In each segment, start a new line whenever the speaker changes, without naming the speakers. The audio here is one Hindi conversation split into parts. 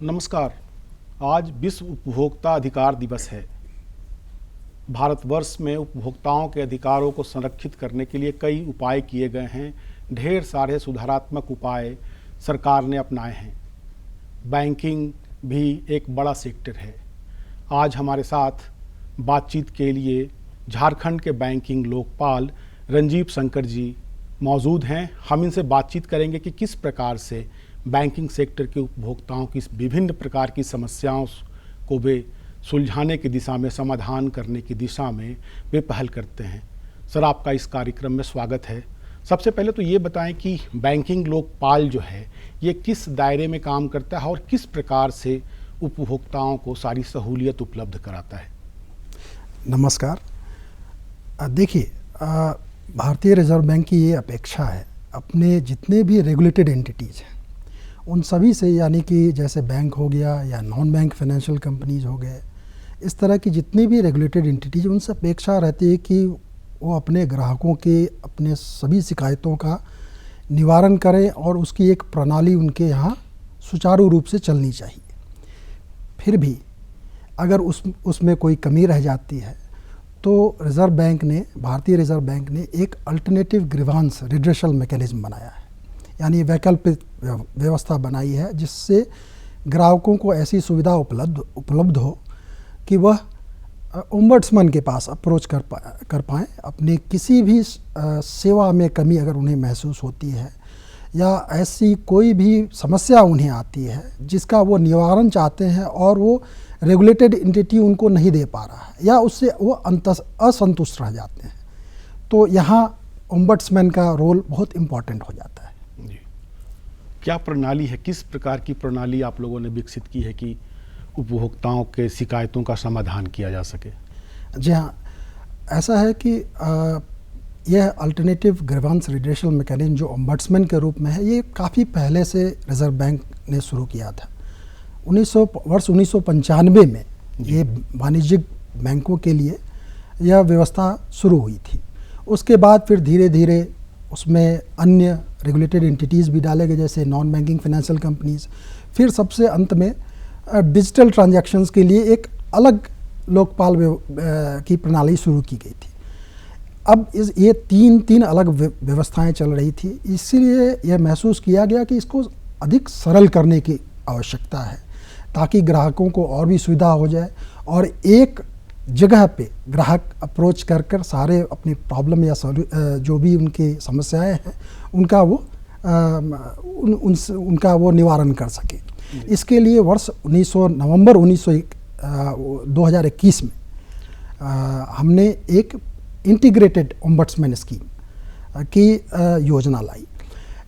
नमस्कार। आज विश्व उपभोक्ता अधिकार दिवस है। भारतवर्ष में उपभोक्ताओं के अधिकारों को संरक्षित करने के लिए कई उपाय किए गए हैं। ढेर सारे सुधारात्मक उपाय सरकार ने अपनाए हैं। बैंकिंग भी एक बड़ा सेक्टर है। आज हमारे साथ बातचीत के लिए झारखंड के बैंकिंग लोकपाल रंजीव शंकर जी मौजूद हैं। हम इनसे बातचीत करेंगे कि किस प्रकार से बैंकिंग सेक्टर के उपभोक्ताओं की विभिन्न प्रकार की समस्याओं को वे सुलझाने की दिशा में, समाधान करने की दिशा में वे पहल करते हैं। सर, आपका इस कार्यक्रम में स्वागत है। सबसे पहले तो ये बताएं कि बैंकिंग लोकपाल जो है ये किस दायरे में काम करता है और किस प्रकार से उपभोक्ताओं को सारी सहूलियत उपलब्ध कराता है।
नमस्कार। देखिए, भारतीय रिजर्व बैंक की ये अपेक्षा है अपने जितने भी रेगुलेटेड एंटिटीज़ हैं उन सभी से, यानी कि जैसे बैंक हो गया या नॉन बैंक फाइनेंशियल कंपनीज हो गए, इस तरह की जितनी भी रेगुलेटेड एंटिटीज, उनसे अपेक्षा रहती है कि वो अपने ग्राहकों के अपने सभी शिकायतों का निवारण करें और उसकी एक प्रणाली उनके यहाँ सुचारू रूप से चलनी चाहिए। फिर भी अगर उसमें कोई कमी रह जाती है तो भारतीय रिजर्व बैंक ने एक अल्टरनेटिव ग्रीवांस रिड्रेशल मैकेनिज्म बनाया है, यानी वैकल्पिक व्यवस्था बनाई है जिससे ग्राहकों को ऐसी सुविधा उपलब्ध हो कि वह ओम्बड्समैन के पास अप्रोच कर पाएँ। अपनी किसी भी सेवा में कमी अगर उन्हें महसूस होती है या ऐसी कोई भी समस्या उन्हें आती है जिसका वो निवारण चाहते हैं और वो रेगुलेटेड एंटिटी उनको नहीं दे पा रहा है या उससे वो असंतुष्ट रह जाते हैं, तो यहाँ ओम्बड्समैन का रोल बहुत इम्पॉर्टेंट हो जाता है।
क्या प्रणाली है, किस प्रकार की प्रणाली आप लोगों ने विकसित की है कि उपभोक्ताओं के शिकायतों का समाधान किया जा सके?
जी हाँ, ऐसा है कि यह अल्टरनेटिव ग्रीवांस रिड्रेशल मैकेनिज्म जो ओम्बड्समैन के रूप में है, ये काफ़ी पहले से रिजर्व बैंक ने शुरू किया था। वर्ष 1995 में ये वाणिज्यिक बैंकों के लिए यह व्यवस्था शुरू हुई थी। उसके बाद फिर धीरे धीरे उसमें अन्य रेगुलेटेड एंटिटीज़ भी डाले गए, जैसे नॉन बैंकिंग फाइनेंशियल कंपनीज। फिर सबसे अंत में डिजिटल ट्रांजैक्शंस के लिए एक अलग लोकपाल की प्रणाली शुरू की गई थी। अब ये तीन अलग व्यवस्थाएं चल रही थी, इसीलिए यह महसूस किया गया कि इसको अधिक सरल करने की आवश्यकता है ताकि ग्राहकों को और भी सुविधा हो जाए और एक जगह पे ग्राहक अप्रोच कर सारे अपनी प्रॉब्लम या जो भी उनकी समस्याएं हैं उनका वो निवारण कर सके। इसके लिए वर्ष नवंबर 2021 में हमने एक इंटीग्रेटेड ओम्बड्समैन स्कीम की योजना लाई।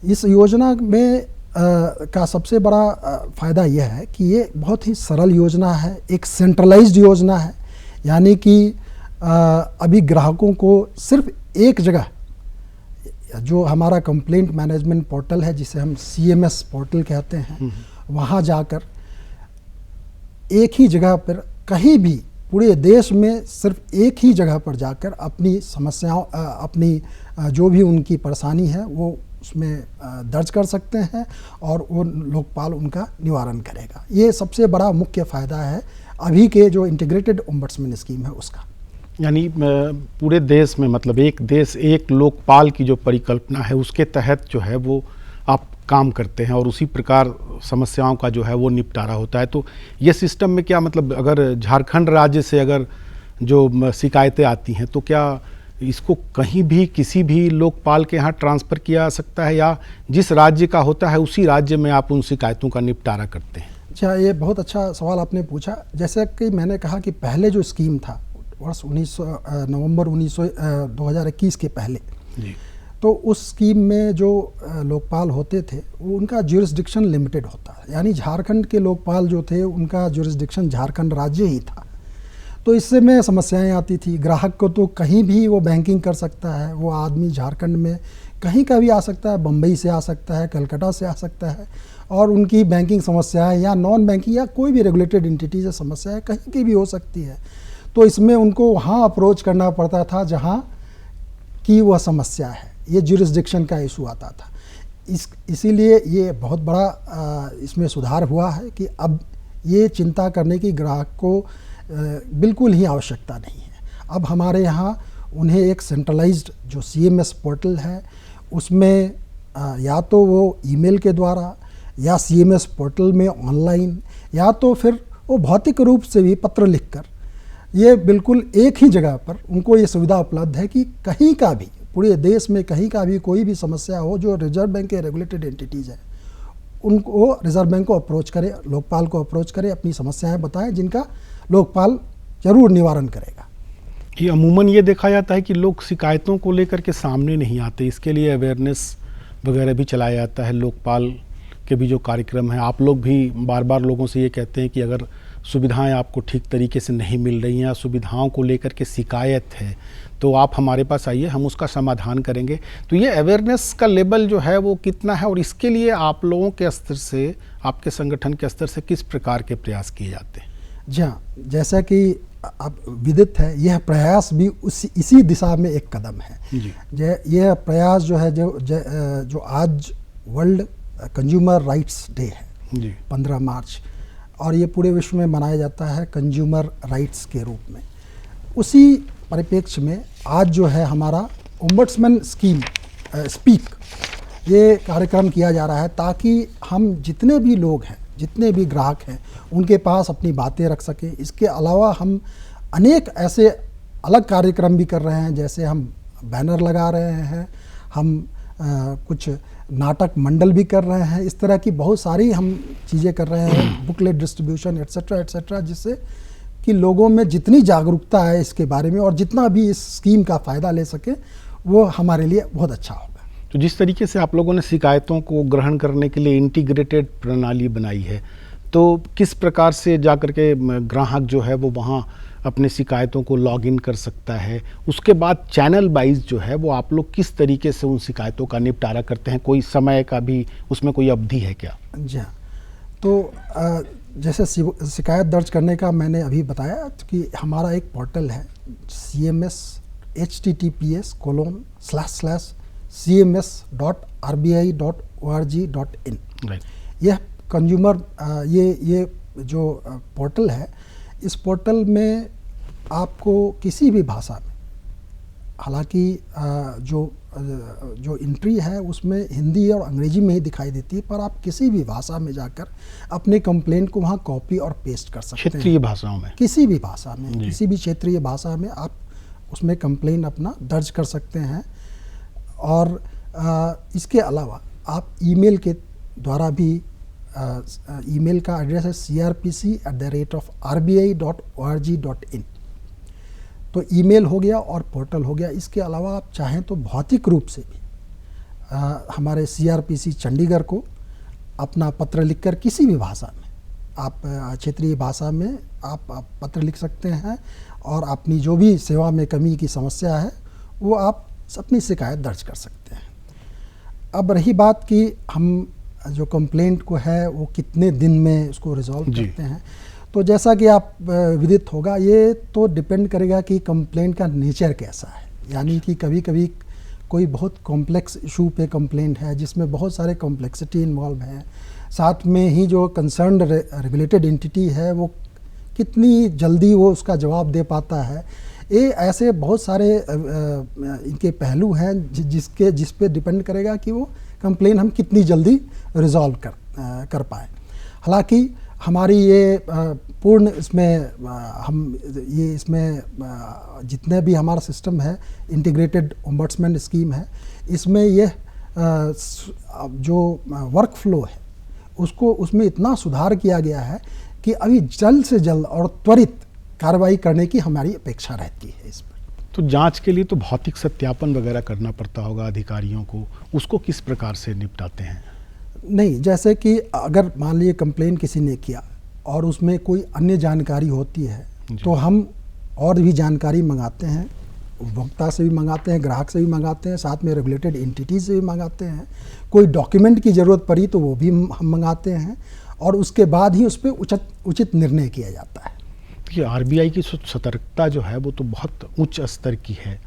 इस योजना में का सबसे बड़ा फ़ायदा यह है कि ये बहुत ही सरल योजना है, एक सेंट्रलाइज्ड योजना है, यानी कि अभी ग्राहकों को सिर्फ एक जगह, जो हमारा कंप्लेंट मैनेजमेंट पोर्टल है जिसे हम CMS पोर्टल कहते हैं, वहाँ जाकर एक ही जगह पर कहीं भी पूरे देश में सिर्फ एक ही जगह पर जाकर अपनी समस्याओं अपनी जो भी उनकी परेशानी है वो उसमें दर्ज कर सकते हैं और वो लोकपाल उनका निवारण करेगा। ये सबसे बड़ा मुख्य फ़ायदा है अभी के जो इंटीग्रेटेड ओम्बड्समैन स्कीम है उसका।
यानी पूरे देश में, मतलब एक देश एक लोकपाल की जो परिकल्पना है उसके तहत जो है वो आप काम करते हैं और उसी प्रकार समस्याओं का जो है वो निपटारा होता है। तो ये सिस्टम में क्या, मतलब अगर झारखंड राज्य से अगर जो शिकायतें आती हैं तो क्या इसको कहीं भी किसी भी लोकपाल के यहाँ ट्रांसफ़र किया जा सकता है या जिस राज्य का होता है उसी राज्य में आप उन शिकायतों का निपटारा करते हैं?
अच्छा, ये बहुत अच्छा सवाल आपने पूछा। जैसे कि मैंने कहा कि पहले जो स्कीम था वर्ष नवंबर 2021 के पहले
जी,
तो उस स्कीम में जो लोकपाल होते थे वो उनका ज्यूरिसडिक्शन लिमिटेड होता है, यानी झारखंड के लोकपाल जो थे उनका ज्यूरिसडिक्शन झारखंड राज्य ही था। तो इससे में समस्याएं आती थी। ग्राहक को तो कहीं भी वो बैंकिंग कर सकता है, वो आदमी झारखंड में कहीं का भी आ सकता है, बम्बई से आ सकता है, कलकत्ता से आ सकता है, और उनकी बैंकिंग समस्याएं या नॉन बैंकिंग या कोई भी रेगुलेटेड एंटिटी से समस्याएं कहीं की भी हो सकती है। तो इसमें उनको वहाँ अप्रोच करना पड़ता था जहाँ की वह समस्या है, ये ज्यूरिसडिक्शन का इशू आता था। इसीलिए ये बहुत बड़ा इसमें सुधार हुआ है कि अब ये चिंता करने की ग्राहक को बिल्कुल ही आवश्यकता नहीं है। अब हमारे यहाँ उन्हें एक सेंट्रलाइज्ड जो CMS पोर्टल है उसमें या तो वो ईमेल के द्वारा या CMS पोर्टल में ऑनलाइन या तो फिर वो भौतिक रूप से भी पत्र लिखकर, ये बिल्कुल एक ही जगह पर उनको ये सुविधा उपलब्ध है कि कहीं का भी, पूरे देश में कहीं का भी कोई भी समस्या हो, जो रिजर्व बैंक के रेगुलेटेड एंटिटीज़ हैं उनको रिजर्व बैंक को अप्रोच करें, लोकपाल को अप्रोच करें, अपनी समस्याएं बताएं, जिनका लोकपाल जरूर निवारण करेगा।
ये अमूमन ये देखा जाता है कि लोग शिकायतों को लेकर के सामने नहीं आते, इसके लिए अवेयरनेस वगैरह भी चलाया जाता है। लोकपाल के भी जो कार्यक्रम है, आप लोग भी बार बार लोगों से ये कहते हैं कि अगर सुविधाएं आपको ठीक तरीके से नहीं मिल रही हैं या सुविधाओं को लेकर के शिकायत है तो आप हमारे पास आइए, हम उसका समाधान करेंगे। तो ये अवेयरनेस का लेवल जो है वो कितना है, और इसके लिए आप लोगों के स्तर से, आपके संगठन के स्तर से किस प्रकार के प्रयास किए जाते हैं?
जी हाँ, जैसा कि अब विदित है, यह प्रयास भी इसी दिशा में एक कदम है
जी।
यह प्रयास जो है जो आज वर्ल्ड कंज्यूमर राइट्स डे है
जी।
15 मार्च, और ये पूरे विश्व में मनाया जाता है कंज्यूमर राइट्स के रूप में। उसी परिप्रेक्ष्य में आज जो है हमारा ओम्बड्समैन स्कीम स्पीक, ये कार्यक्रम किया जा रहा है ताकि हम जितने भी लोग हैं, जितने भी ग्राहक हैं, उनके पास अपनी बातें रख सकें। इसके अलावा हम अनेक ऐसे अलग कार्यक्रम भी कर रहे हैं, जैसे हम बैनर लगा रहे हैं, हम कुछ नाटक मंडल भी कर रहे हैं, इस तरह की बहुत सारी हम चीज़ें कर रहे हैं, बुकलेट डिस्ट्रीब्यूशन एट्सेट्रा एट्सेट्रा, जिससे कि लोगों में जितनी जागरूकता है इसके बारे में और जितना भी इस स्कीम का फ़ायदा ले सके, वो हमारे लिए बहुत अच्छा होगा।
तो जिस तरीके से आप लोगों ने शिकायतों को ग्रहण करने के लिए इंटीग्रेटेड प्रणाली बनाई है, तो किस प्रकार से जा कर के ग्राहक जो है वो वहाँ अपने शिकायतों को लॉग इन कर सकता है? उसके बाद चैनल वाइज जो है वो आप लोग किस तरीके से उन शिकायतों का निपटारा करते हैं? कोई समय का भी उसमें कोई अवधि है क्या?
जी हाँ, तो जैसे शिकायत दर्ज करने का मैंने अभी बताया कि हमारा एक पोर्टल है CMS https://cms.rbi.org.in। यह कंज्यूमर ये जो पोर्टल है, इस पोर्टल में आपको किसी भी भाषा में, हालांकि जो एंट्री है उसमें हिंदी और अंग्रेजी में ही दिखाई देती है, पर आप किसी भी भाषा में जाकर अपने कंप्लेंट को वहाँ कॉपी और पेस्ट कर सकते हैं।
क्षेत्रीय भाषाओं में,
किसी भी भाषा में, किसी भी क्षेत्रीय भाषा में आप उसमें कंप्लेंट अपना दर्ज कर सकते हैं। और इसके अलावा आप ईमेल के द्वारा भी, ईमेल का एड्रेस है crpc@rbi.org.in। तो ईमेल हो गया और पोर्टल हो गया। इसके अलावा आप चाहें तो भौतिक रूप से भी हमारे CRPC चंडीगढ़ को अपना पत्र लिखकर किसी भी भाषा में, आप क्षेत्रीय भाषा में आप पत्र लिख सकते हैं और अपनी जो भी सेवा में कमी की समस्या है वो आप अपनी शिकायत दर्ज कर सकते हैं। अब रही बात कि हम जो कंप्लेंट को है वो कितने दिन में उसको रिजॉल्व करते हैं, तो जैसा कि आप विदित होगा, ये तो डिपेंड करेगा कि कंप्लेंट का नेचर कैसा है। यानी कि कभी कभी कोई बहुत कॉम्प्लेक्स इशू पे कंप्लेंट है जिसमें बहुत सारे कॉम्प्लेक्सिटी इन्वॉल्व हैं, साथ में ही जो कंसर्न्ड रेगुलेटेड एंटिटी है वो कितनी जल्दी वो उसका जवाब दे पाता है, ये ऐसे बहुत सारे इनके पहलू हैं जिस पे डिपेंड करेगा कि वो कंप्लेन हम कितनी जल्दी रिजॉल्व कर पाएँ। हालांकि हमारी ये पूर्ण इसमें जितने भी हमारा सिस्टम है, इंटीग्रेटेड ओम्बड्समैन स्कीम है, इसमें ये जो वर्क फ्लो है उसमें इतना सुधार किया गया है कि अभी जल्द से जल्द और त्वरित कार्रवाई करने की हमारी अपेक्षा रहती है इस पर।
तो जांच के लिए तो भौतिक सत्यापन वगैरह करना पड़ता होगा अधिकारियों को, उसको किस प्रकार से निपटाते हैं?
नहीं, जैसे कि अगर मान लीजिए कंप्लेन किसी ने किया और उसमें कोई अन्य जानकारी होती है तो हम और भी जानकारी मंगाते हैं, उपभोक्ता से भी मंगाते हैं, ग्राहक से भी मंगाते हैं, साथ में रेगुलेटेड एंटिटीज से भी मंगाते हैं। कोई डॉक्यूमेंट की ज़रूरत पड़ी तो वो भी हम मंगाते हैं और उसके बाद ही उस पर उचित निर्णय किया जाता है।
ये RBI की सतर्कता जो है वो तो बहुत उच्च स्तर की है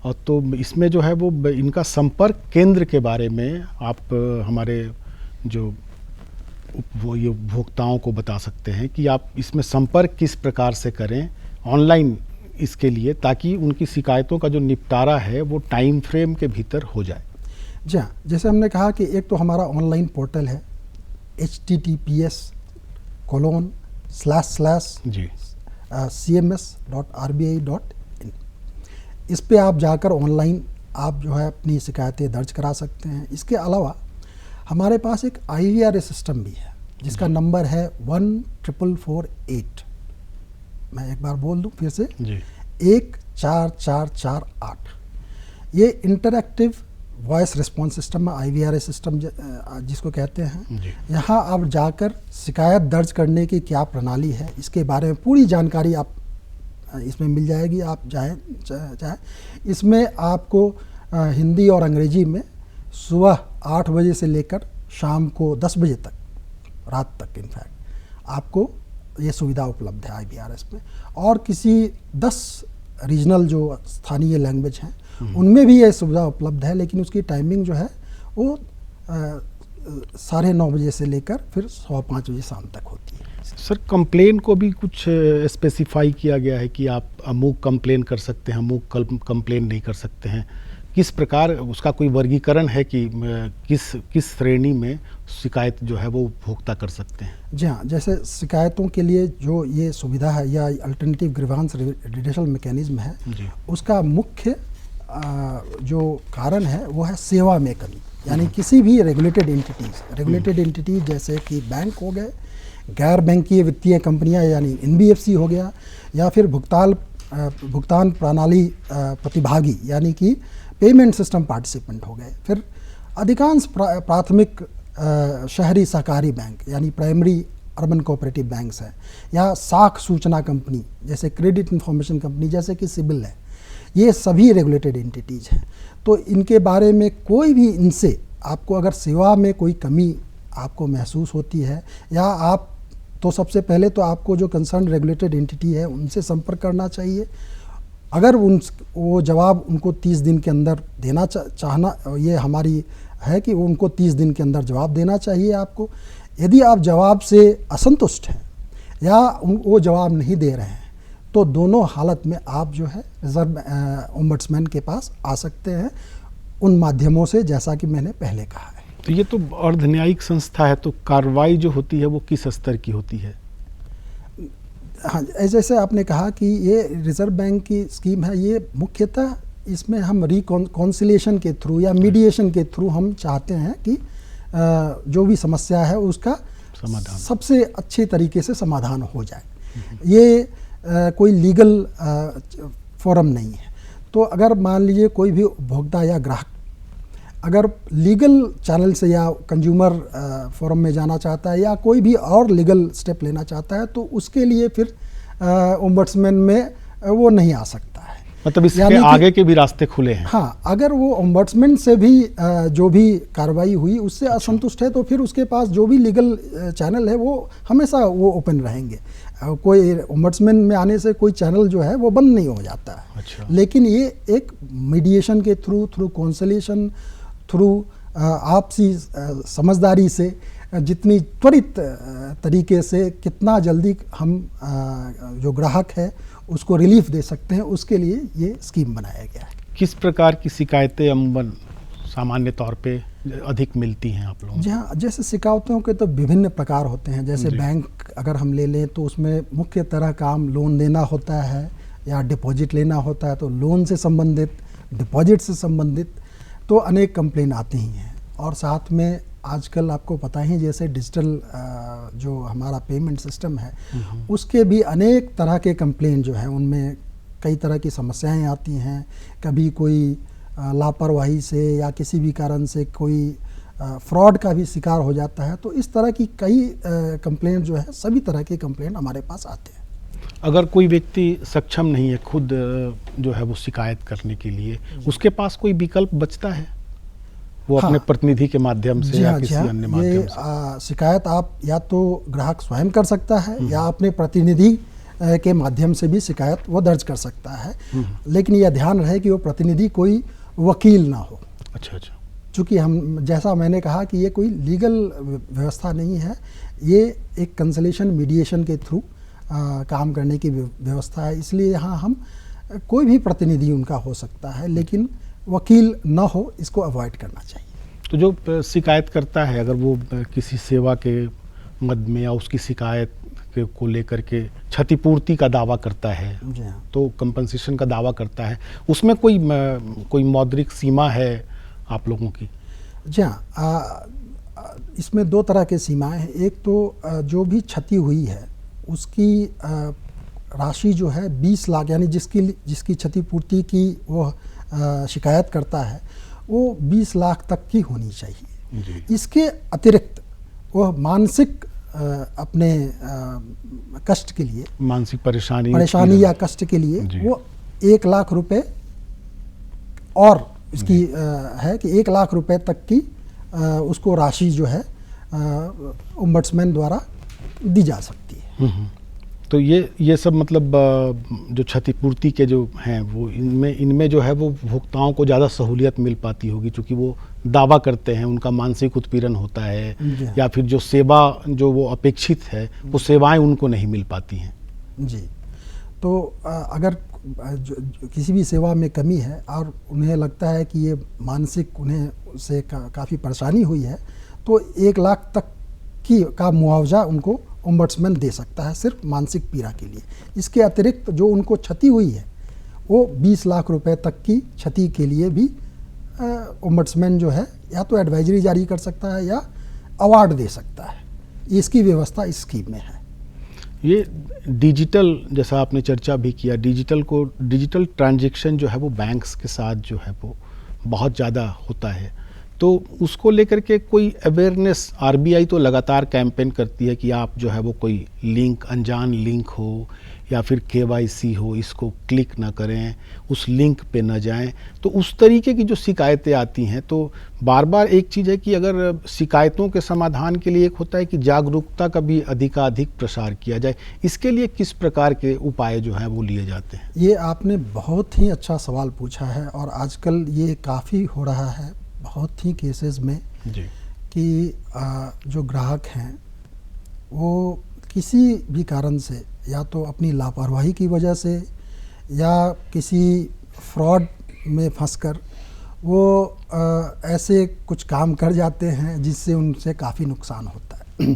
और तो इसमें जो है वो इनका संपर्क केंद्र के बारे में आप हमारे जो वो ये उपभोक्ताओं को बता सकते हैं कि आप इसमें संपर्क किस प्रकार से करें ऑनलाइन इसके लिए, ताकि उनकी शिकायतों का जो निपटारा है वो टाइम फ्रेम के भीतर हो जाए।
जी हाँ, जैसे हमने कहा कि एक तो हमारा ऑनलाइन पोर्टल है https:// cms.rbi.in। इस पे आप जाकर ऑनलाइन आप जो है अपनी शिकायतें दर्ज करा सकते हैं। इसके अलावा हमारे पास एक IVRA सिस्टम भी है जिसका नंबर है 14448। मैं एक बार बोल दूं फिर से
जी
14448। ये इंटरैक्टिव वॉइस रिस्पॉन्स सिस्टम है, IVRA सिस्टम जिसको कहते हैं।
जी।
यहाँ आप जाकर शिकायत दर्ज करने की क्या प्रणाली है इसके बारे में पूरी जानकारी आप इसमें मिल जाएगी। आप चाहे इसमें आपको हिंदी और अंग्रेजी में सुबह 8 बजे से लेकर शाम को 10 बजे तक, रात तक इनफैक्ट आपको ये सुविधा उपलब्ध है IVRS में। और किसी 10 रीजनल जो स्थानीय लैंग्वेज हैं उनमें भी ये सुविधा उपलब्ध है, लेकिन उसकी टाइमिंग जो है वो 9:30 बजे से लेकर फिर 5:15 बजे शाम तक होती है।
सर, कंप्लेन को भी कुछ स्पेसिफाई किया गया है कि आप अमुक कंप्लेन कर सकते हैं, अमुक कंप्लेन नहीं कर सकते हैं? किस प्रकार उसका कोई वर्गीकरण है कि किस श्रेणी में शिकायत जो है वो उपभोक्ता कर सकते हैं?
जी हाँ, जैसे शिकायतों के लिए जो ये सुविधा है या अल्टरनेटिव ग्रीवांस रिड्यूसल मैकेनिज्म है, उसका मुख्य जो कारण है वो है सेवा में कमी। यानी किसी भी रेगुलेटेड एंटिटीज जैसे कि बैंक हो गए, गैर बैंकीय वित्तीय कंपनियां यानी NBFC हो गया, या फिर भुगतान प्रणाली प्रतिभागी यानी कि पेमेंट सिस्टम पार्टिसिपेंट हो गए, फिर अधिकांश प्राथमिक शहरी सहकारी बैंक यानी प्राइमरी अर्बन कोऑपरेटिव बैंक्स हैं, या साख सूचना कंपनी जैसे क्रेडिट इंफॉर्मेशन कंपनी जैसे कि सिबिल है, ये सभी रेगुलेटेड एंटिटीज हैं। तो इनके बारे में कोई भी इनसे आपको अगर सेवा में कोई कमी आपको महसूस होती है, या आप तो सबसे पहले तो आपको जो कंसर्न रेगुलेटेड एंटिटी है उनसे संपर्क करना चाहिए। अगर वो जवाब उनको 30 दिन के अंदर देना चाहना, ये हमारी है कि उनको 30 दिन के अंदर जवाब देना चाहिए आपको। यदि आप जवाब से असंतुष्ट हैं या वो जवाब नहीं दे रहे हैं, तो दोनों हालत में आप जो है रिजर्व ओम्बड्समैन के पास आ सकते हैं उन माध्यमों से, जैसा कि मैंने पहले कहा है।
तो ये तो अर्ध न्यायिक संस्था है, तो कार्रवाई जो होती है वो किस स्तर की होती है?
हाँ, जैसे आपने कहा कि ये रिजर्व बैंक की स्कीम है, ये मुख्यतः इसमें हम रिकॉन्सिलिएशन के थ्रू या मीडिएशन के थ्रू हम चाहते हैं कि जो भी समस्या है उसका समाधान सबसे अच्छे तरीके से समाधान हो जाए। ये कोई लीगल फोरम नहीं है। तो अगर मान लीजिए कोई भी उपभोक्ता या ग्राहक अगर लीगल चैनल से या कंज्यूमर फोरम में जाना चाहता है या कोई भी और लीगल स्टेप लेना चाहता है, तो उसके लिए फिर ओम्बड्समैन में वो नहीं आ सकता है।
मतलब इसके आगे के भी रास्ते खुले हैं? हाँ,
अगर वो ओम्बड्समैन से भी जो भी कार्रवाई हुई उससे असंतुष्ट है, तो फिर उसके पास जो भी लीगल चैनल है वो हमेशा वो ओपन रहेंगे। कोई ओम्बड्समैन में आने से कोई चैनल जो है वो बंद नहीं हो जाता है।
अच्छा।
लेकिन ये एक मीडिएशन के थ्रू कॉन्सलेशन थ्रू आपसी समझदारी से जितनी त्वरित तरीके से कितना जल्दी हम जो ग्राहक है उसको रिलीफ दे सकते हैं, उसके लिए ये स्कीम बनाया गया है।
किस प्रकार की शिकायतें अमूमन सामान्य तौर पे अधिक मिलती हैं आप लोगों को?
जी हाँ, जैसे शिकायतों के तो विभिन्न प्रकार होते हैं। जैसे बैंक अगर हम ले लें तो उसमें मुख्य तरह काम लोन देना होता है या डिपॉजिट लेना होता है, तो लोन से संबंधित, डिपॉजिट से संबंधित तो अनेक कंप्लेन आती ही हैं। और साथ में आजकल आपको पता ही जैसे डिजिटल जो हमारा पेमेंट सिस्टम है उसके भी अनेक तरह के कंप्लेन जो हैं उनमें कई तरह की समस्याएं आती हैं। कभी कोई लापरवाही से या किसी भी कारण से कोई फ्रॉड का भी शिकार हो जाता है। तो इस तरह की कई कंप्लेंट जो है, सभी तरह के कंप्लेंट हमारे पास आते हैं।
अगर कोई व्यक्ति सक्षम नहीं है खुद जो है वो शिकायत करने के लिए, उसके पास कोई विकल्प बचता है? वो अपने प्रतिनिधि के माध्यम से या किसी अन्य माध्यम से?
शिकायत आप या तो ग्राहक स्वयं कर सकता है या अपने प्रतिनिधि के माध्यम से भी शिकायत वो दर्ज कर सकता है। लेकिन यह ध्यान रहे कि वो प्रतिनिधि कोई वकील ना हो।
अच्छा अच्छा।
चूँकि हम, जैसा मैंने कहा कि ये कोई लीगल व्यवस्था नहीं है, ये एक कंसलेशन मीडिएशन के थ्रू काम करने की व्यवस्था है। इसलिए यहाँ हम कोई भी प्रतिनिधि उनका हो सकता है, लेकिन वकील ना हो, इसको अवॉइड करना चाहिए।
तो जो शिकायत करता है, अगर वो किसी सेवा के मद में या उसकी शिकायत को लेकर के क्षतिपूर्ति का दावा करता है,
जी हाँ।
तो कंपनसेशन का दावा करता है, उसमें कोई मौद्रिक सीमा है आप लोगों की?
जी हाँ, इसमें दो तरह के सीमाएं हैं। एक तो जो भी क्षति हुई है उसकी राशि जो है 20 लाख, यानी जिसकी क्षतिपूर्ति की वो शिकायत करता है, वो 20 लाख तक की होनी चाहिए
जी।
इसके अतिरिक्त वह मानसिक अपने कष्ट के लिए,
मानसिक परेशानी
या कष्ट के लिए वो 1 लाख रुपए, और इसकी है कि 1 लाख रुपए तक की उसको राशि जो है ओम्बड्समैन द्वारा दी जा सकती है।
तो ये सब मतलब जो क्षतिपूर्ति के जो हैं वो इनमें जो है वो भोक्ताओं को ज़्यादा सहूलियत मिल पाती होगी, क्योंकि वो दावा करते हैं, उनका मानसिक उत्पीड़न होता है, या फिर जो सेवा जो वो अपेक्षित है वो सेवाएं उनको नहीं मिल पाती हैं।
जी, तो अगर किसी भी सेवा में कमी है और उन्हें लगता है कि ये मानसिक उन्हें से काफ़ी परेशानी हुई है, तो 1 लाख तक का मुआवजा उनको ओम्बड्समैन दे सकता है, सिर्फ मानसिक पीड़ा के लिए। इसके अतिरिक्त जो उनको क्षति हुई है वो 20 लाख रुपए तक की क्षति के लिए भी ओम्बड्समैन जो है या तो एडवाइजरी जारी कर सकता है या अवार्ड दे सकता है। इसकी व्यवस्था इस स्कीम में है।
ये डिजिटल, जैसा आपने चर्चा भी किया, डिजिटल ट्रांजैक्शन जो है वो बैंक्स के साथ जो है वो बहुत ज़्यादा होता है, तो उसको लेकर के कोई अवेयरनेस आरबीआई तो लगातार कैंपेन करती है कि आप जो है वो कोई लिंक, अनजान लिंक हो या फिर केवाईसी हो, इसको क्लिक ना करें, उस लिंक पे ना जाएं। तो उस तरीके की जो शिकायतें आती हैं, तो बार बार एक चीज़ है कि अगर शिकायतों के समाधान के लिए एक होता है कि जागरूकता का भी अधिकाधिक प्रसार किया जाए, इसके लिए किस प्रकार के उपाय जो हैं वो लिए जाते हैं?
ये आपने बहुत ही अच्छा सवाल पूछा है, और आजकल ये काफ़ी हो रहा है बहुत ही केसेस में
जी।
कि जो ग्राहक हैं वो किसी भी कारण से, या तो अपनी लापरवाही की वजह से या किसी फ्रॉड में फंसकर वो ऐसे कुछ काम कर जाते हैं जिससे उनसे काफ़ी नुकसान होता है।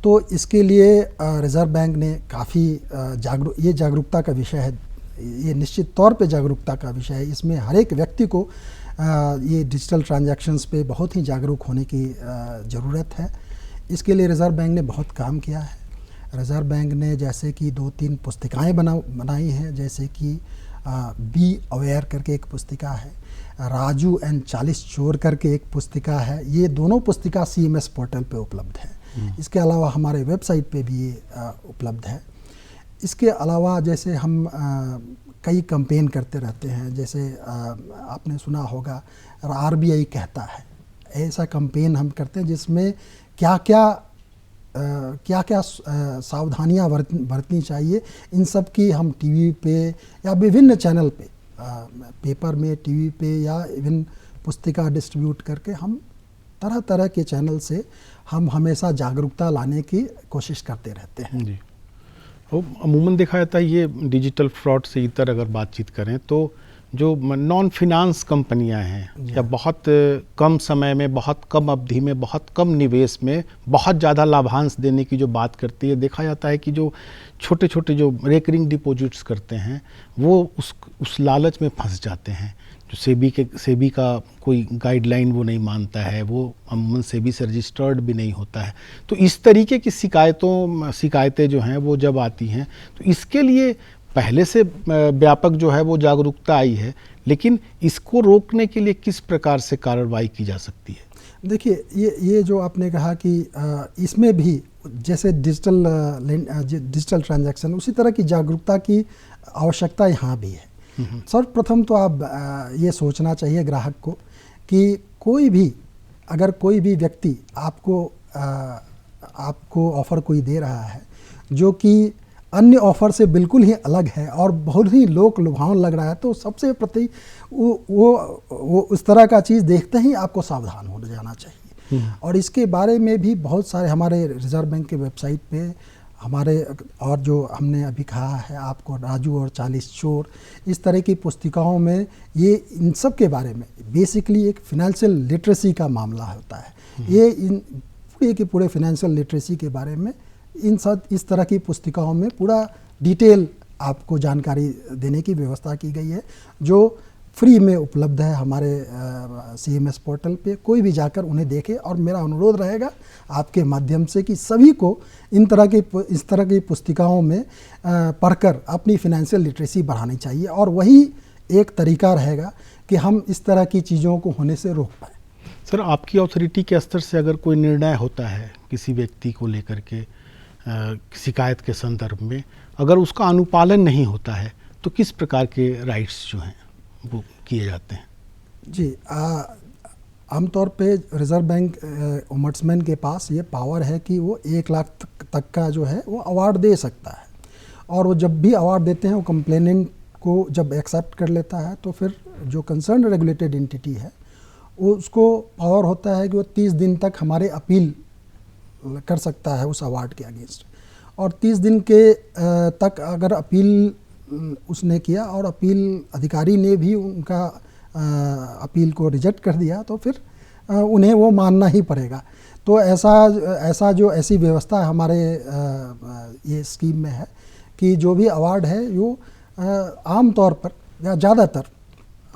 तो इसके लिए रिज़र्व बैंक ने काफ़ी ये जागरूकता का विषय है, ये निश्चित तौर पे जागरूकता का विषय है। इसमें हर एक व्यक्ति को ये डिजिटल ट्रांजैक्शंस पे बहुत ही जागरूक होने की ज़रूरत है। इसके लिए रिज़र्व बैंक ने बहुत काम किया है। रिज़र्व बैंक ने जैसे कि 2-3 पुस्तिकाएं बनाई हैं, जैसे कि बी अवेयर करके एक पुस्तिका है, राजू एंड 40 चोर करके एक पुस्तिका है। ये दोनों पुस्तिका CMS पोर्टल पे उपलब्ध है। इसके अलावा हमारे वेबसाइट पे भी ये उपलब्ध है। इसके अलावा जैसे हम कई कैंपेन करते रहते हैं, जैसे आपने सुना होगा RBI कहता है, ऐसा कैंपेन हम करते हैं जिसमें क्या क्या सावधानियां बरतनी चाहिए, इन सब की हम टीवी पे या विभिन्न चैनल पे, पेपर में, टीवी पे या इवन पुस्तिका डिस्ट्रीब्यूट करके हम तरह तरह के चैनल से हम हमेशा जागरूकता लाने की कोशिश करते रहते हैं।
जी। तो अमूमन देखा जाता है ये डिजिटल फ्रॉड से इतर अगर बातचीत करें तो जो नॉन फिनांस कंपनियां हैं, या बहुत कम समय में, बहुत कम अवधि में, बहुत कम निवेश में बहुत ज़्यादा लाभांश देने की जो बात करती है, देखा जाता है कि जो छोटे छोटे जो रेकरिंग डिपॉजिट्स करते हैं वो उस लालच में फंस जाते हैं। जो सेबी का कोई गाइडलाइन वो नहीं मानता है, वो अमूमन सेबी से रजिस्टर्ड भी नहीं होता है। तो इस तरीके की शिकायतें जो हैं वो जब आती हैं, तो इसके लिए पहले से व्यापक जो है वो जागरूकता आई है, लेकिन इसको रोकने के लिए किस प्रकार से कार्रवाई की जा सकती है?
देखिए, ये जो आपने कहा कि इसमें भी जैसे डिजिटल ट्रांजैक्शन, उसी तरह की जागरूकता की आवश्यकता यहाँ भी है। सर्वप्रथम तो आप ये सोचना चाहिए ग्राहक को कि अगर कोई भी व्यक्ति आपको ऑफर कोई दे रहा है जो कि अन्य ऑफर से बिल्कुल ही अलग है और बहुत ही लोक लुभावन लग रहा है, तो सबसे प्रति वो उस तरह का चीज़ देखते ही आपको सावधान हो जाना चाहिए। और इसके बारे में भी बहुत सारे हमारे रिजर्व बैंक के वेबसाइट पे हमारे, और जो हमने अभी कहा है आपको, राजू और 40 चोर, इस तरह की पुस्तिकाओं में ये इन सब के बारे में बेसिकली एक फिनेंशियल लिटरेसी का मामला होता है। ये इन पूरे के पूरे फिनेंशियल लिटरेसी के बारे में इस तरह की पुस्तिकाओं में पूरा डिटेल आपको जानकारी देने की व्यवस्था की गई है, जो फ्री में उपलब्ध है हमारे CMS पोर्टल पे। कोई भी जाकर उन्हें देखे, और मेरा अनुरोध रहेगा आपके माध्यम से कि सभी को इस तरह की पुस्तिकाओं में पढ़कर अपनी फिनेंशियल लिटरेसी बढ़ानी चाहिए, और वही एक तरीका रहेगा कि हम इस तरह की चीज़ों को होने से रोक पाएँ।
सर, आपकी अथॉरिटी के स्तर से अगर कोई निर्णय होता है किसी व्यक्ति को लेकर के शिकायत के संदर्भ में, अगर उसका अनुपालन नहीं होता है तो किस प्रकार के राइट्स जो हैं वो किए जाते हैं?
जी, आमतौर पे रिज़र्व बैंक ओम्बड्समैन के पास ये पावर है कि वो 1 लाख तक का जो है वो अवार्ड दे सकता है, और वो जब भी अवार्ड देते हैं वो कंप्लेनेंट को जब एक्सेप्ट कर लेता है तो फिर जो कंसर्न रेगुलेटेड एंटिटी है उसको पावर होता है कि वो 30 दिन तक हमारे अपील कर सकता है उस अवार्ड के अगेंस्ट, और 30 दिन के तक अगर अपील उसने किया और अपील अधिकारी ने भी उनका अपील को रिजेक्ट कर दिया तो फिर उन्हें वो मानना ही पड़ेगा। तो ऐसी व्यवस्था हमारे ये स्कीम में है कि जो भी अवार्ड है वो आम तौर पर या ज़्यादातर,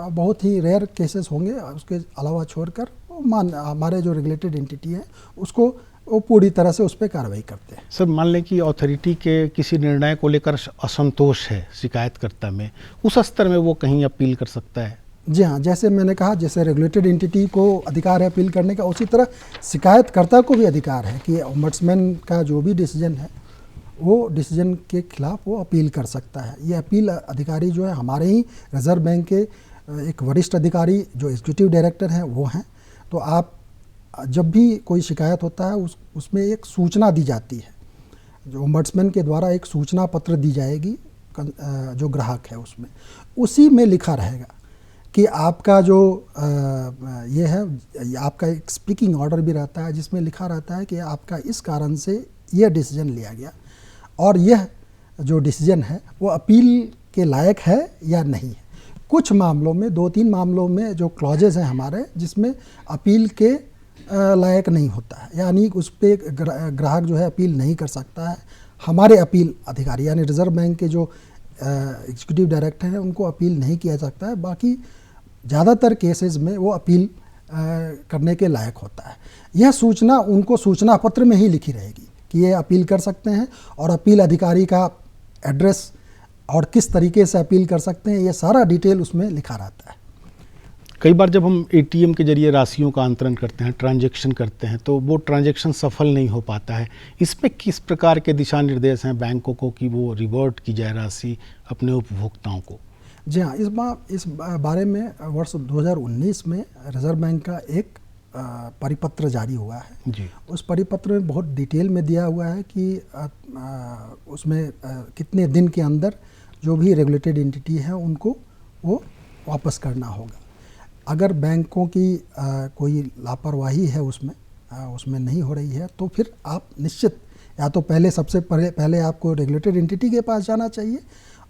बहुत ही रेयर केसेस होंगे उसके अलावा छोड़कर, हमारे जो रेगुलेटेड एंटिटी है उसको वो पूरी तरह से उस पर कार्रवाई करते हैं।
सर, मान लें कि अथॉरिटी के किसी निर्णय को लेकर असंतोष है शिकायतकर्ता में, उस स्तर में वो कहीं अपील कर सकता है?
जी हाँ, जैसे मैंने कहा, जैसे रेगुलेटेड एंटिटी को अधिकार है अपील करने का, उसी तरह शिकायतकर्ता को भी अधिकार है कि ओम्बड्समैन का जो भी डिसीजन है वो डिसीजन के खिलाफ वो अपील कर सकता है। ये अपील अधिकारी जो है हमारे ही रिजर्व बैंक के एक वरिष्ठ अधिकारी जो एग्जीक्यूटिव डायरेक्टर हैं वो हैं। तो आप जब भी कोई शिकायत होता है उसमें एक सूचना दी जाती है, जो ओम्बड्समैन के द्वारा एक सूचना पत्र दी जाएगी जो ग्राहक है, उसमें उसी में लिखा रहेगा कि आपका जो ये है, आपका एक स्पीकिंग ऑर्डर भी रहता है जिसमें लिखा रहता है कि आपका इस कारण से यह डिसीजन लिया गया और यह जो डिसीजन है वो अपील के लायक है या नहीं है। कुछ मामलों में, 2-3 मामलों में जो क्लॉजेज हैं हमारे जिसमें अपील के लायक नहीं होता है, यानी उस पर ग्राहक जो है अपील नहीं कर सकता है। हमारे अपील अधिकारी यानी रिजर्व बैंक के जो एग्जीक्यूटिव डायरेक्टर हैं उनको अपील नहीं किया सकता है। बाकी ज़्यादातर केसेस में वो अपील करने के लायक होता है। यह सूचना उनको सूचना पत्र में ही लिखी रहेगी कि ये अपील कर सकते हैं, और अपील अधिकारी का एड्रेस और किस तरीके से अपील कर सकते हैं ये सारा डिटेल उसमें लिखा रहता है।
कई बार जब हम ATM के जरिए राशियों का अंतरण करते हैं, ट्रांजैक्शन करते हैं, तो वो ट्रांजैक्शन सफल नहीं हो पाता है। इसमें किस प्रकार के दिशा निर्देश हैं बैंकों को कि वो रिवर्ट की जाए राशि अपने उपभोक्ताओं को?
जी हाँ, इस बारे में वर्ष 2019 में रिजर्व बैंक का एक परिपत्र जारी हुआ है
जी।
उस परिपत्र में बहुत डिटेल में दिया हुआ है कि उसमें कितने दिन के अंदर जो भी रेगुलेटेड एंटिटी है उनको वो वापस करना होगा। अगर बैंकों की कोई लापरवाही है उसमें नहीं हो रही है तो फिर आप निश्चित या तो सबसे पहले आपको रेगुलेटेड एंटिटी के पास जाना चाहिए,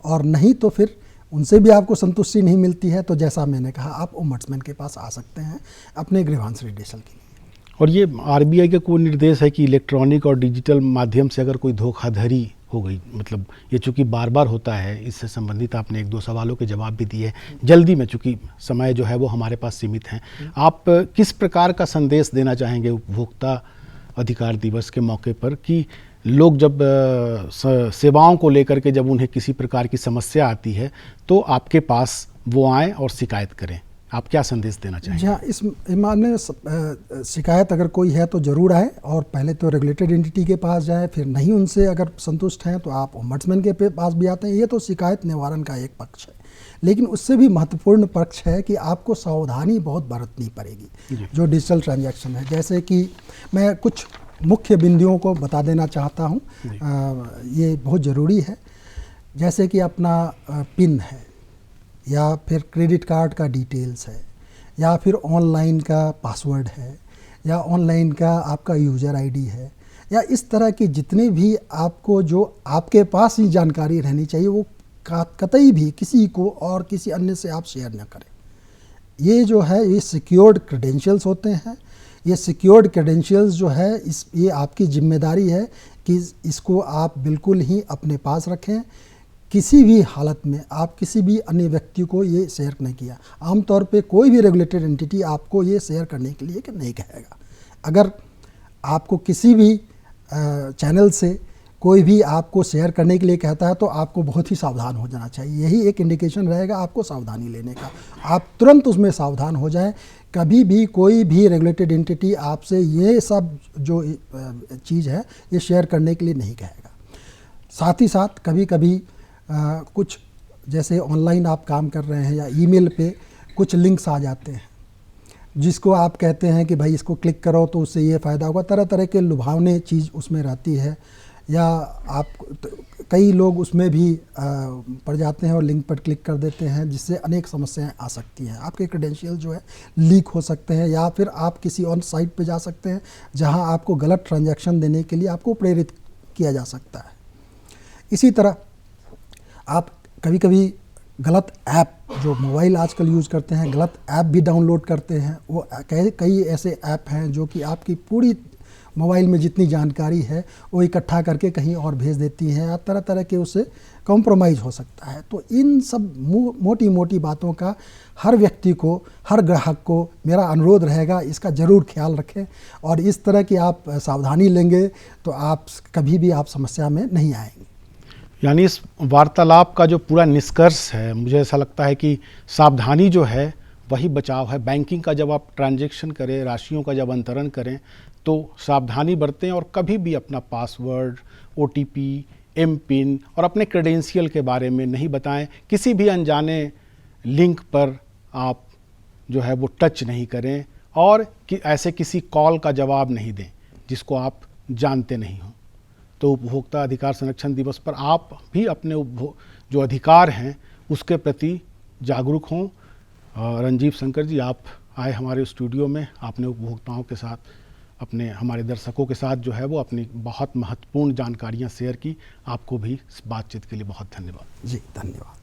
और नहीं तो फिर उनसे भी आपको संतुष्टि नहीं मिलती है तो जैसा मैंने कहा आप ओम्बड्समैन के पास आ सकते हैं अपने ग्रीवांस रिड्रेसल के लिए।
और ये RBI का कोई निर्देश है कि इलेक्ट्रॉनिक और डिजिटल माध्यम से अगर कोई धोखाधड़ी हो गई, मतलब ये चूँकि बार बार होता है, इससे संबंधित आपने 1-2 सवालों के जवाब भी दिए हैं जल्दी में, चूँकि समय जो है वो हमारे पास सीमित है, आप किस प्रकार का संदेश देना चाहेंगे उपभोक्ता अधिकार दिवस के मौके पर कि लोग जब सेवाओं को लेकर के जब उन्हें किसी प्रकार की समस्या आती है तो आपके पास वो आएँ और शिकायत करें? आप क्या संदेश देना चाहेंगे?
हाँ, इस मामले शिकायत अगर कोई है तो ज़रूर आए, और पहले तो रेगुलेटेड एंटिटी के पास जाए, फिर नहीं उनसे अगर संतुष्ट हैं तो आप ओम्बड्समैन के पास भी आते हैं। ये तो शिकायत निवारण का एक पक्ष है, लेकिन उससे भी महत्वपूर्ण पक्ष है कि आपको सावधानी बहुत बरतनी पड़ेगी जो डिजिटल ट्रांजैक्शन है। जैसे कि मैं कुछ मुख्य बिंदुओं को बता देना चाहता हूँ। ये बहुत ज़रूरी है। जैसे कि अपना पिन है, या फिर क्रेडिट कार्ड का डिटेल्स है, या फिर ऑनलाइन का पासवर्ड है, या ऑनलाइन का आपका यूज़र आईडी है, या इस तरह की जितने भी आपको जो आपके पास ही जानकारी रहनी चाहिए वो कतई भी किसी को और किसी अन्य से आप शेयर न करें। ये जो है ये सिक्योर्ड क्रेडेंशियल्स होते हैं। ये सिक्योर्ड क्रेडेंशियल्स जो है ये आपकी जिम्मेदारी है कि इसको आप बिल्कुल ही अपने पास रखें। किसी भी हालत में आप किसी भी अन्य व्यक्ति को ये शेयर नहीं किया। आमतौर पे कोई भी रेगुलेटेड एंटिटी आपको ये शेयर करने के लिए कि नहीं कहेगा। अगर आपको किसी भी चैनल से कोई भी आपको शेयर करने के लिए कहता है तो आपको बहुत ही सावधान हो जाना चाहिए। यही एक इंडिकेशन रहेगा आपको सावधानी लेने का। आप तुरंत उसमें सावधान हो जाएं। कभी भी कोई भी रेगुलेटेड एंटिटी आपसे ये सब जो चीज़ है ये शेयर करने के लिए नहीं कहेगा। साथ ही साथ कभी कभी कुछ जैसे ऑनलाइन आप काम कर रहे हैं या ईमेल पे कुछ लिंक्स आ जाते हैं जिसको आप कहते हैं कि भाई इसको क्लिक करो तो उससे ये फ़ायदा होगा। तरह तरह के लुभावने चीज़ उसमें रहती है, या आप कई लोग उसमें भी पड़ जाते हैं और लिंक पर क्लिक कर देते हैं, जिससे अनेक समस्याएं आ सकती हैं। आपके क्रेडेंशियल जो है लीक हो सकते हैं, या फिर आप किसी और साइट पे जा सकते हैं जहां आपको गलत ट्रांजैक्शन देने के लिए आपको प्रेरित किया जा सकता है। इसी तरह आप कभी कभी गलत ऐप जो मोबाइल आजकल यूज़ करते हैं, गलत ऐप भी डाउनलोड करते हैं। वो कई ऐसे ऐप हैं जो कि आपकी पूरी मोबाइल में जितनी जानकारी है वो इकट्ठा करके कहीं और भेज देती हैं, या तरह तरह के उससे कॉम्प्रोमाइज़ हो सकता है। तो इन सब मोटी मोटी बातों का हर व्यक्ति को, हर ग्राहक को मेरा अनुरोध रहेगा, इसका ज़रूर ख्याल रखें। और इस तरह की आप सावधानी लेंगे तो आप कभी भी आप समस्या में नहीं आएंगे।
यानी इस वार्तालाप का जो पूरा निष्कर्ष है, मुझे ऐसा लगता है कि सावधानी जो है वही बचाव है। बैंकिंग का जब आप ट्रांजैक्शन करें, राशियों का जब अंतरण करें तो सावधानी बरतें और कभी भी अपना पासवर्ड, OTP, एम पिन और अपने क्रेडेंशियल के बारे में नहीं बताएं। किसी भी अनजाने लिंक पर आप जो है वो टच नहीं करें, और ऐसे किसी कॉल का जवाब नहीं दें जिसको आप जानते नहीं हो। तो उपभोक्ता अधिकार संरक्षण दिवस पर आप भी अपने जो अधिकार हैं उसके प्रति जागरूक हों। रंजीव शंकर जी, आप आए हमारे स्टूडियो में, आपने उपभोक्ताओं के साथ, अपने हमारे दर्शकों के साथ जो है वो अपनी बहुत महत्वपूर्ण जानकारियां शेयर की। आपको भी इस बातचीत के लिए बहुत धन्यवाद।
जी धन्यवाद।